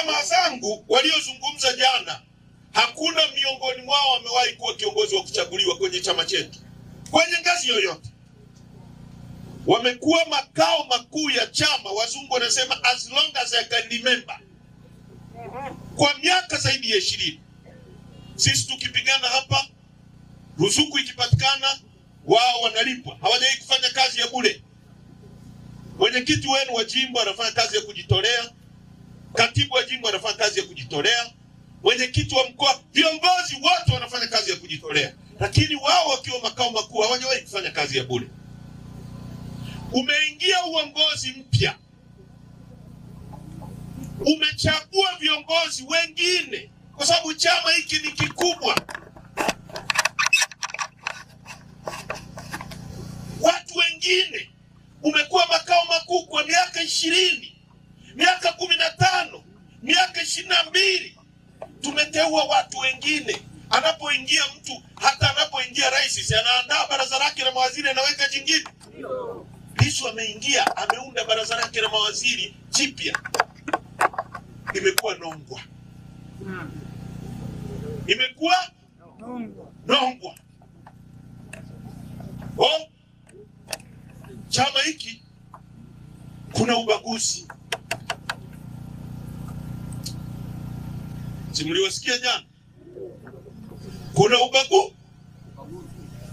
jamaa zangu waliozungumza jana, hakuna miongoni mwao wamewahi kuwa kiongozi wa kuchaguliwa kwenye chama chetu kwenye ngazi yoyote. Wamekuwa makao makuu ya chama, wazungu wanasema as long as I can remember, kwa miaka zaidi ya 20. Sisi tukipigana hapa, ruzuku ikipatikana, wao wanalipwa. Hawajawahi kufanya kazi ya bure. Mwenyekiti wenu wa jimbo anafanya kazi ya kujitolea, katibu wa jimbo anafanya kazi ya kujitolea, mwenyekiti wa mkoa, viongozi wote wanafanya kazi ya kujitolea, lakini wao wakiwa makao makuu hawajawahi kufanya kazi ya bure. Umeingia uongozi mpya, umechagua viongozi wengine, kwa sababu chama hiki ni kikubwa. Watu wengine, umekuwa makao makuu kwa miaka 20, miaka 15, miaka 22. Tumeteua watu wengine. Anapoingia mtu, hata anapoingia rais, anaandaa baraza lake la mawaziri, anaweka jingine. Lissu ameingia, ameunda baraza lake la mawaziri jipya. Imekuwa nongwa. Imekuwa nongwa. Oh, chama hiki kuna ubaguzi. Simuliwasikia jana? Kuna ubaguzi.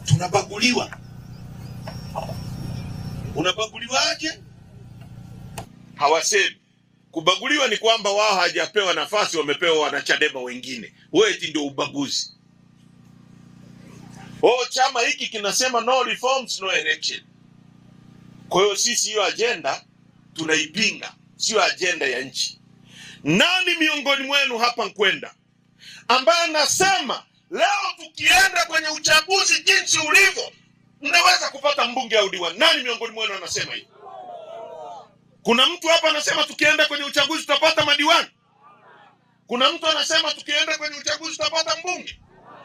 Tunabaguliwa. Unabaguliwaje? Hawasemi. Kubaguliwa ni kwamba wao hawajapewa nafasi, wamepewa wanachadema wengine. Wewe eti ndio ubaguzi. Oh, chama hiki kinasema no reforms, no election. Kwa hiyo sisi hiyo agenda tunaipinga, sio agenda ya nchi. Nani miongoni mwenu hapa Nkwenda ambaye anasema leo tukienda kwenye uchaguzi jinsi ulivyo mnaweza kupata mbunge au diwani? Nani miongoni mwenu anasema hivi? Kuna mtu hapa anasema tukienda kwenye uchaguzi tutapata madiwani? Kuna mtu anasema tukienda kwenye uchaguzi tutapata mbunge?